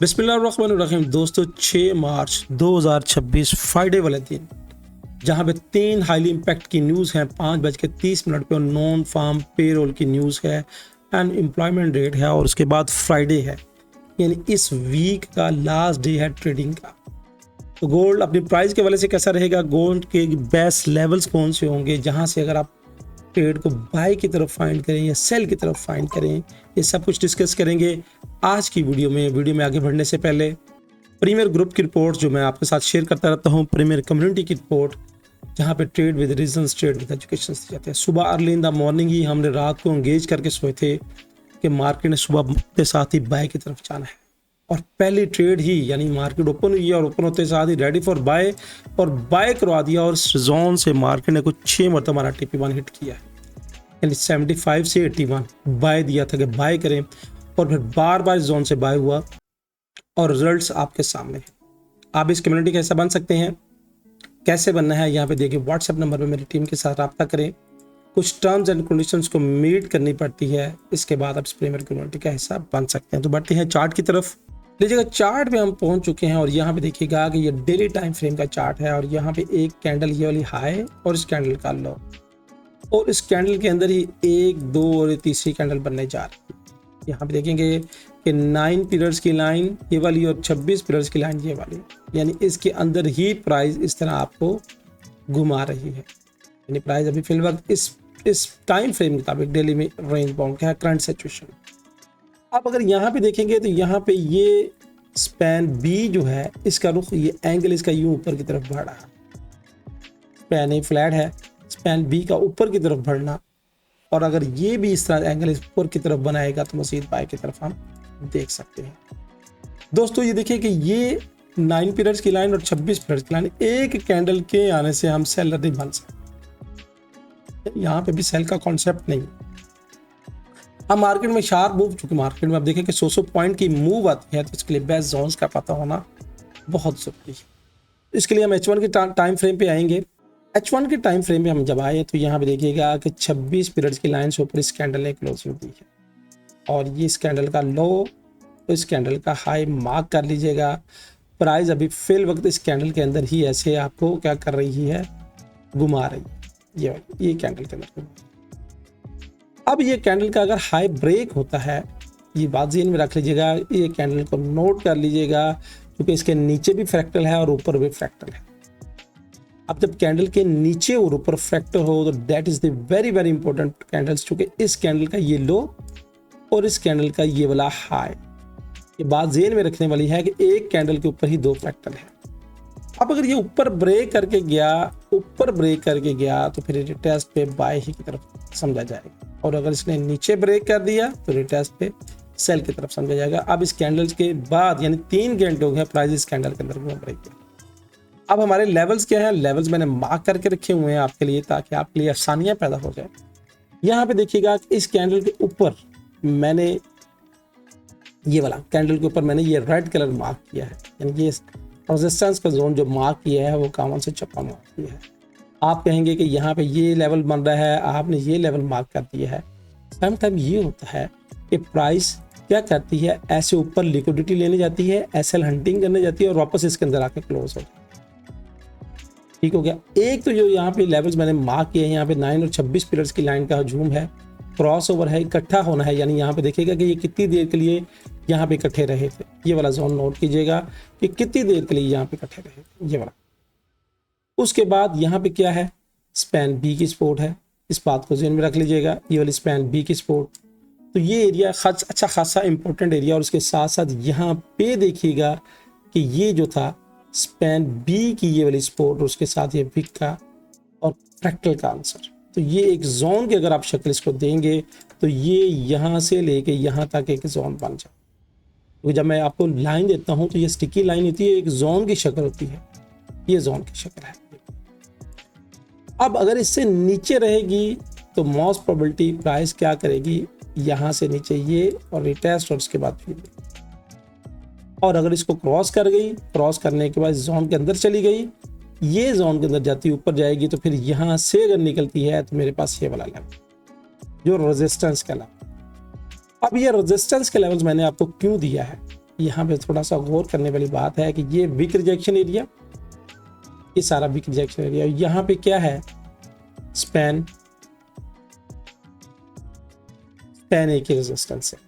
बिस्मिल्लाहिर्रहमानिर्रहीम। दोस्तों 6 मार्च 2026 फ्राइडे वाले दिन जहां पे 3 हाईली इम्पैक्ट की न्यूज़ हैं, 5:30 पे नॉन फार्म पेरोल की न्यूज़ है एंड एम्प्लॉयमेंट रेट है और उसके बाद फ्राइडे है, यानी इस वीक का लास्ट डे है ट्रेडिंग का। तो गोल्ड अपनी प्राइस के वजह से कैसा रहेगा, गोल्ड के बेस्ट लेवल्स कौन से होंगे जहां से अगर आप ट्रेड को बाय की तरफ फाइंड करें या सेल की तरफ फाइंड करें, ये सब कुछ डिस्कस करेंगे आज की वीडियो में आगे बढ़ने से पहले प्रीमियर ग्रुप की रिपोर्ट जो मैं आपके साथ शेयर करता रहता हूँ, प्रीमियर कम्युनिटी की रिपोर्ट जहाँ पे trade with reasons, trade with education दी जाते हैं। सुबह अर्ली इन द मॉर्निंग ही हमने रात को एंगेज करके सोए थे कि मार्केट ने सुबह के साथ ही बाय की तरफ जाना है और पहली ट्रेड ही यानी मार्केट ओपन हुई है और ओपन होते साथ ही रेडी फॉर बाय और बाय करवा दिया और जोन से मार्केट ने कुछ 6 मरतबा TP1 हिट किया है, यानी 75 से 81 बाय दिया था कि बाय करें और फिर बार बार जोन से बाय हुआ और रिजल्ट्स आपके सामने हैं। आप इस कम्युनिटी का हिस्सा बन सकते हैं। कैसे बनना है यहाँ पे देखिए, व्हाट्सएप नंबर पे मेरी टीम के साथ रब्ता करें, कुछ टर्म्स एंड कंडीशंस को मीट करनी पड़ती है, इसके बाद आप इस प्रीमियर कम्युनिटी का हिस्सा बन सकते हैं। तो बढ़ते हैं चार्ट की तरफ। लीजिएगा चार्ट पे हम पहुंच चुके हैं और यहाँ पे देखिएगा कि ये डेली टाइम फ्रेम का चार्ट है और यहाँ पे एक कैंडल ये वाली हाई और इस कैंडल का लो और इस कैंडल के अंदर ही 1, 2 और तीसरी कैंडल बनने जा रही है। यहाँ पे देखेंगे कि 9 पीरियड्स की लाइन ये वाली और 26 पीरियड्स की लाइन ये वाली, यानी इसके अंदर ही प्राइस इस तरह आपको घुमा रही है। यानी प्राइस अभी फिल वक्त इस टाइम फ्रेम के मुताबिक डेली में रेंज बाउंड का है करंट सिचुएशन। अब अगर यहाँ पे देखेंगे तो यहाँ पे ये स्पैन बी जो है इसका रुख, ये एंगल इसका यूं ऊपर की तरफ बढ़ रहा है। स्पैन ए फ्लैट है, स्पैन बी का ऊपर की तरफ बढ़ना, और अगर ये भी इस तरह एंगल ऊपर की तरफ बनाएगा तो मजीद बाय की तरफ हम देख सकते हैं। दोस्तों ये देखिए कि ये 9 पीरियड्स की लाइन और 26 पीरियड्स की लाइन, एक कैंडल के आने से हम सेलर नहीं बन सकते। यहाँ पे भी सेल का कॉन्सेप्ट नहीं। अब मार्केट में शार्प मूव, चूंकि मार्केट में आप देखें कि 100 पॉइंट की मूव आती है तो इसके लिए बेस्ट जोन्स का पता होना बहुत जरूरी है। इसके लिए हम H1 के टाइम फ्रेम पे आएंगे। H1 के टाइम फ्रेम में हम जब आए तो यहाँ पे देखिएगा कि 26 पीरियड्स की लाइन से ऊपर इस कैंडल ने क्लोजिंग दी है और ये इस कैंडल का लो, इस कैंडल का हाई मार्क कर लीजिएगा। प्राइस अभी फिल वक्त इस कैंडल के अंदर ही ऐसे आपको क्या कर रही है, घुमा रही है, ये कैंडल के अंदर। अब ये कैंडल का अगर हाई ब्रेक होता है, ये बात ज़हन में रख लीजिएगा, ये कैंडल को नोट कर लीजिएगा क्योंकि इसके नीचे भी फ्रैक्टल है और ऊपर भी फ्रैक्टल है। अब जब कैंडल के नीचे और ऊपर फ्रैक्टल हो तो that is the very very important candles, चूंकि इस कैंडल का ये लो और इस कैंडल का ये वाला हाई, ये बात ज़हन में रखने वाली है कि एक कैंडल के ऊपर ही 2 फ्रैक्टल है। अब अगर ये ऊपर ब्रेक करके गया तो फिर रिटेस्ट पे बाय ही की तरफ समझा जाएगा, और अगर इसने नीचे ब्रेक कर दिया तो रिटेस्ट पे सेल की तरफ समझा जाएगा। अब इस कैंडल के बाद यानी 3 घंटे हो गए प्राइस इस कैंडल के अंदर घूम रही है। अब हमारे लेवल्स क्या हैं, लेवल्स मैंने मार्क करके रखे हुए हैं आपके लिए ताकि आपके लिए आसानियां पैदा हो जाए। यहाँ पे देखिएगा इस कैंडल के ऊपर मैंने ये वाला कैंडल के ऊपर मैंने ये रेड कलर मार्क किया है, यानी ये रेजिस्टेंस का जोन जो मार्क किया है वो कामन से चप्पा मार्क किया है। आप कहेंगे कि यहाँ पे ये लेवल बन रहा है, आपने ये लेवल मार्क कर दिया है। समटाइम ये होता है कि प्राइस क्या करती है, ऐसे ऊपर लिक्विडिटी लेने जाती है, एसएल हंटिंग करने जाती है और वापस इसके अंदर आके क्लोज हो जाती है। ठीक हो गया। एक तो जो यहाँ पे लेवल्स मैंने मार्क किए हैं, यहाँ पे 9 और 26 पीरियड्स की लाइन का हजूम है, क्रॉस ओवर है, इकट्ठा होना है, यानी यहाँ पे देखिएगा कि ये कितनी देर के लिए यहाँ पे इकट्ठे रहे थे। ये वाला जोन नोट कीजिएगा कि कितनी देर के लिए यहाँ पे इकट्ठे रहे, ये वाला। उसके बाद यहाँ पे क्या है, स्पैन बी की सपोर्ट है, इस बात को ज़हन में रख लीजिएगा, ये वाली स्पैन बी की सपोर्ट। तो ये एरिया अच्छा खासा इंपॉर्टेंट एरिया, और उसके साथ साथ यहाँ पे देखिएगा कि ये जो था स्पैन बी की ये वाली सपोर्ट और उसके साथ ये विक का और फ्रैक्टल का आंसर। तो ये एक जोन की अगर आप शक्ल इसको देंगे तो ये यहाँ से लेके यहाँ तक एक जोन बन जाए। तो जब मैं आपको लाइन देता हूँ तो ये स्टिकी लाइन होती है, एक जोन की शक्ल होती है, ये जोन की शक्ल है। अब अगर इससे नीचे रहेगी तो मोस्ट प्रोबेबिलिटी प्राइस क्या करेगी, यहाँ से नीचे ये और रिटेस्ट और उसके बाद फिर, और अगर इसको क्रॉस कर गई, क्रॉस करने के बाद जोन के अंदर चली गई, ये जोन के अंदर जाती ऊपर जाएगी तो फिर यहाँ से अगर निकलती है तो मेरे पास ये वाला लेवल जो रेजिस्टेंस का लेवल। अब ये रेजिस्टेंस के लेवल्स मैंने आपको क्यों दिया है, यहाँ पे थोड़ा सा गौर करने वाली बात है कि ये वीक रिजेक्शन एरिया, ये सारा वीक रिजेक्शन एरिया, यहाँ पे क्या है, स्पैन एक ही रेजिस्टेंस है,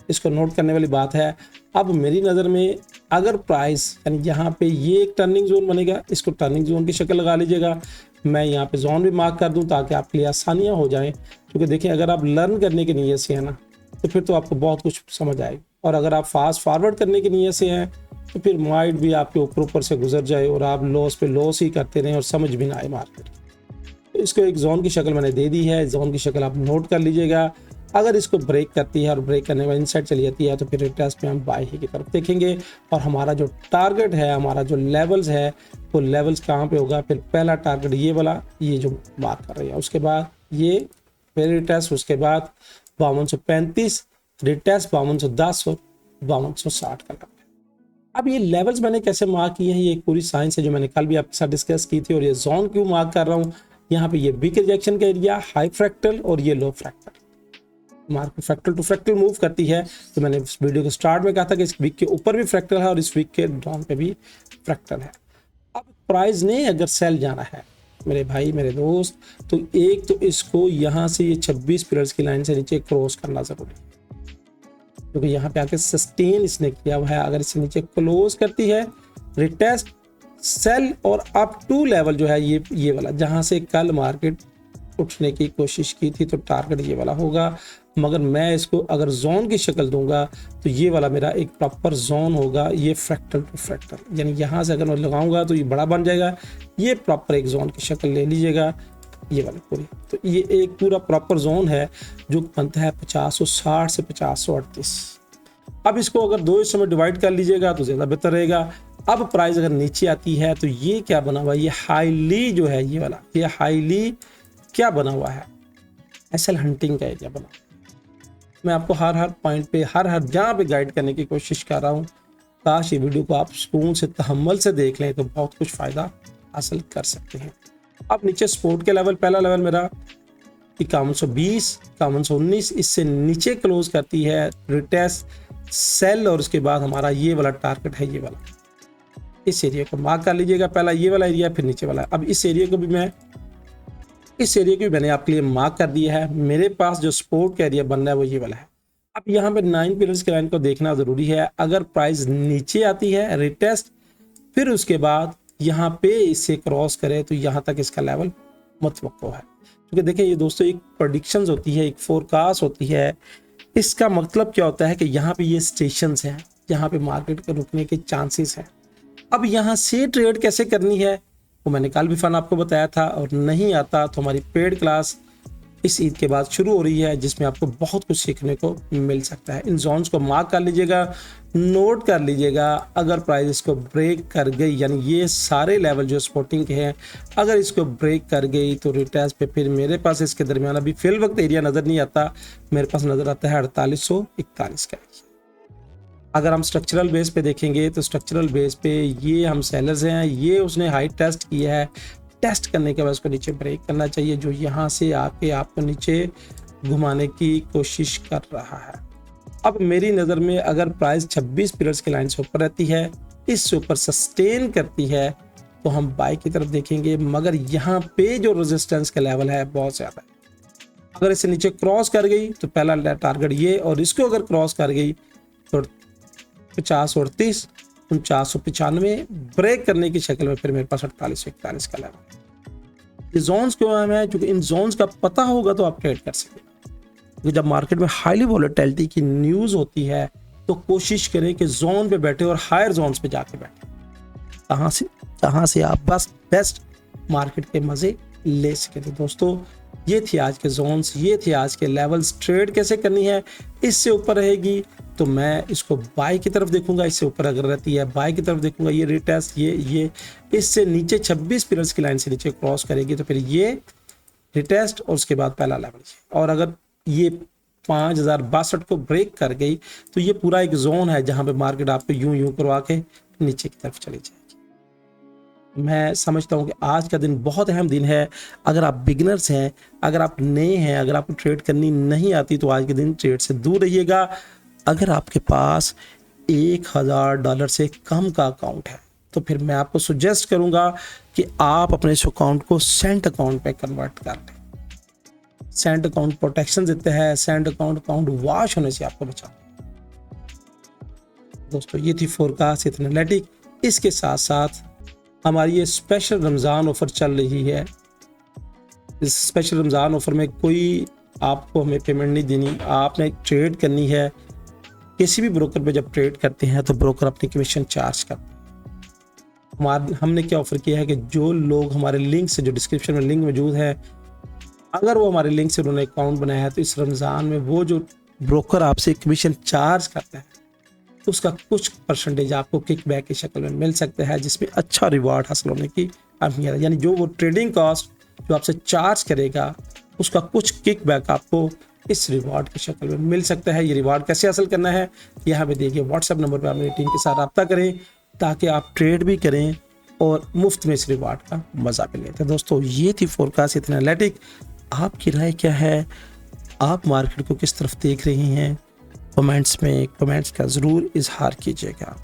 इसको नोट करने वाली बात है। अब मेरी नज़र में अगर प्राइस यानी यहाँ पे ये एक टर्निंग जोन बनेगा, इसको टर्निंग जोन की शक्ल लगा लीजिएगा। मैं यहाँ पे जोन भी मार्क कर दूँ ताकि आपके लिए आसानियाँ हो जाएं, क्योंकि देखिए अगर आप लर्न करने की नीयत से है ना तो फिर तो आपको बहुत कुछ समझ आएगा, और अगर आप फास्ट फॉरवर्ड करने की नीयत से हैं तो फिर माइंड भी आपके ऊपर से गुजर जाए और आप लॉस पे लॉस ही करते रहें और समझ भी ना आए मार्केट। तो इसको एक जोन की शक्ल मैंने दे दी है, जोन की शक्ल आप नोट कर लीजिएगा। अगर इसको ब्रेक करती है और ब्रेक करने में इनसाइड चली जाती है तो फिर रिटेस्ट में हम बाय ही की तरफ देखेंगे, और हमारा जो टारगेट है, हमारा जो लेवल्स है, वो लेवल्स कहाँ पे होगा, फिर पहला टारगेट ये वाला, ये जो बात कर रही है, उसके बाद ये फिर रिटेस्ट, उसके बाद 5235 रिटेस्ट, 5210 और 5260 का लेवल। अब ये लेवल्स मैंने कैसे मार्क किए हैं, ये एक पूरी साइंस है जो मैंने कल भी आपके साथ डिस्कस की थी। और ये जोन क्यों मार्क कर रहा हूँ, यहाँ पे ये वीक रिजेक्शन का एरिया, हाई फ्रैक्टल और ये low fractal, market fractal to fractal move करती है। तो मैंने इस वीडियो के स्टार्ट में कहा था कि इस वीक के ऊपर भी फ्रैक्टल है और इस वीक के डाउन पे भी फ्रैक्टल है। अब प्राइस ने अगर सेल जाना है मेरे भाई मेरे दोस्त, तो एक तो इसको यहाँ से ये 26 पीरियड्स की लाइन से नीचे क्रॉस करना जरूरी है, क्योंकि यहाँ पे आके सस्टेन इसने किया हुआ है। अगर इसे नीचे क्लोज करती है, रिटेस्ट, सेल और अप टू लेवल जो है ये वाला, जहाँ से कल मार्केट उठने की कोशिश की थी, तो टारगेट ये वाला होगा। मगर मैं इसको अगर जोन की शक्ल दूंगा तो ये वाला मेरा एक प्रॉपर जोन होगा, ये फ्रैक्टल टू फ्रैक्टल, यानी यहाँ से अगर मैं लगाऊंगा तो ये बड़ा बन जाएगा, ये प्रॉपर एक जोन की शक्ल ले लीजिएगा, ये वाली पूरी। तो ये एक पूरा प्रॉपर जोन है जो बनता है 5060 से 5038। अब इसको अगर दो हिस्सों में डिवाइड कर लीजिएगा तो ज़्यादा बेहतर रहेगा। अब प्राइस अगर नीचे आती है तो ये क्या बना हुआ है, ये हाईली जो है ये वाला, ये हाईली क्या बना हुआ है, एसएल हंटिंग का एरिया बना। मैं आपको हर पॉइंट पे हर जहाँ पे गाइड करने की कोशिश कर रहा हूँ। काश ये वीडियो को आप सुकून से तहम्मुल से देख लें तो बहुत कुछ फ़ायदा हासिल कर सकते हैं। अब नीचे सपोर्ट के लेवल, पहला लेवल मेरा 5120, 5119, इससे नीचे क्लोज करती है रिटेस्ट, सेल और उसके बाद हमारा ये वाला टारगेट है, ये वाला। इस एरिया को मार्क कर लीजिएगा, पहला ये वाला एरिया फिर नीचे वाला। अब इस एरिया को भी मैंने आपके लिए मार्क कर दिया है। मेरे पास जो सपोर्ट का एरिया बन रहा है वो ये वाला है। अब यहाँ पे 9 पीरियड्स के लाइन को देखना जरूरी है। अगर प्राइस नीचे आती है, रिटेस्ट, फिर उसके बाद यहाँ पे इसे क्रॉस करे तो यहाँ तक इसका लेवल मुतवक्को है। क्योंकि देखिए ये दोस्तों एक प्रेडिक्शंस होती है, एक फोरकास्ट होती है। इसका मतलब क्या होता है कि यहाँ पे ये स्टेशंस हैं, यहाँ पे मार्केट के रुकने के चांसेस हैं। अब यहाँ से ट्रेड कैसे करनी है वो मैंने कल भी फन आपको बताया था, और नहीं आता तो हमारी पेड क्लास इस ईद के बाद शुरू हो रही है, जिसमें आपको बहुत कुछ सीखने को मिल सकता है। इन जोन्स को मार्क कर लीजिएगा, नोट कर लीजिएगा। अगर प्राइस इसको ब्रेक कर गई, यानी ये सारे लेवल जो सपोर्टिंग के हैं, अगर इसको ब्रेक कर गई तो रिटेस्ट पे फिर मेरे पास इसके दरमियान अभी फिल वक्त एरिया नज़र नहीं आता, मेरे पास नज़र आता है 4841 का। अगर हम स्ट्रक्चरल बेस पे देखेंगे तो स्ट्रक्चरल बेस पे ये हम सेलर्स हैं, ये उसने हाई टेस्ट किया है, टेस्ट करने के बाद उसको नीचे ब्रेक करना चाहिए, जो यहाँ से आके आपको नीचे घुमाने की कोशिश कर रहा है। अब मेरी नज़र में अगर प्राइस 26 पीरियड्स की लाइन से ऊपर रहती है, इससे ऊपर सस्टेन करती है, तो हम बाय की तरफ देखेंगे। मगर यहाँ पे जो रेजिस्टेंस का लेवल है बहुत ज़्यादा है। अगर इसे नीचे क्रॉस कर गई तो पहला टारगेट ये, और इसको अगर क्रॉस कर गई तो 5038, 4995 ब्रेक करने की शक्ल में फिर मेरे पास 4841 का लेवल। ये जोन्स क्यों अहम है, क्योंकि इन जोन्स का पता होगा तो आप ट्रेड कर सकते हैं। क्योंकि जब मार्केट में हाईली वोलेटिलिटी की न्यूज़ होती है तो कोशिश करें कि जोन पे बैठे और हायर जोन्स पे जाके बैठे, कहाँ से आप बस बेस्ट मार्केट के मज़े ले सके। तो दोस्तों ये थी आज के जोन्स, ये थे आज के लेवल्स। ट्रेड कैसे करनी है, इससे ऊपर रहेगी तो मैं इसको बाय की तरफ देखूंगा, इससे ऊपर अगर रहती है बाय की तरफ देखूंगा। ये रिटेस्ट, ये इससे नीचे 26 पीरियड्स की लाइन से नीचे क्रॉस करेगी तो फिर ये रिटेस्ट और उसके बाद पहला लेवल। और अगर ये 5062 को ब्रेक कर गई तो ये पूरा एक जोन है जहां पे मार्केट आपको यूं करवा के नीचे की तरफ चली जाएगी। मैं समझता हूं कि आज का दिन बहुत अहम दिन है। अगर आप बिगिनर्स हैं, अगर आप नए हैं, अगर आपको ट्रेड करनी नहीं आती तो आज के दिन ट्रेड से दूर रहिएगा। अगर आपके पास $1000 से कम का अकाउंट है, तो फिर मैं आपको सुजेस्ट करूंगा कि आप अपने इस अकाउंट को सेंट अकाउंट पे कन्वर्ट कर लें। सेंट अकाउंट प्रोटेक्शन देता है, सेंट अकाउंट वॉश होने से आपको बचाता है। दोस्तों ये थी फोरकास्ट विद एनालिटिक। इसके साथ साथ हमारी ये स्पेशल रमज़ान ऑफर चल रही है। इस स्पेशल रमज़ान ऑफर में कोई आपको हमें पेमेंट नहीं देनी, आपने ट्रेड करनी है। किसी भी ब्रोकर पे जब ट्रेड करते हैं तो ब्रोकर अपनी कमीशन चार्ज करता है। हमने क्या ऑफर किया है कि जो लोग हमारे लिंक से, जो डिस्क्रिप्शन में लिंक मौजूद है, अगर वो हमारे लिंक से उन्होंने अकाउंट बनाया है तो इस रमज़ान में वो जो ब्रोकर आपसे कमीशन चार्ज करता है तो उसका कुछ परसेंटेज आपको किकबैक की शक्ल में मिल सकता है, जिसमें अच्छा रिवार्ड हासिल होने की अहमियत है। यानी जो वो ट्रेडिंग कॉस्ट जो आपसे चार्ज करेगा उसका कुछ किकबैक आपको इस रिवार्ड की शक्ल में मिल सकता है। ये रिवार्ड कैसे हासिल करना है, यहाँ पे देखिए व्हाट्सएप नंबर पर अपनी टीम के साथ रब्ता करें ताकि आप ट्रेड भी करें और मुफ्त में इस रिवार्ड का मजा भी लें। तो दोस्तों ये थी फोरकास्ट विद एनालिटिक। आपकी राय क्या है, आप मार्केट को किस तरफ देख रही हैं, कमेंट्स का ज़रूर इजहार कीजिएगा।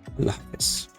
अल्लाह हाफ़िज़।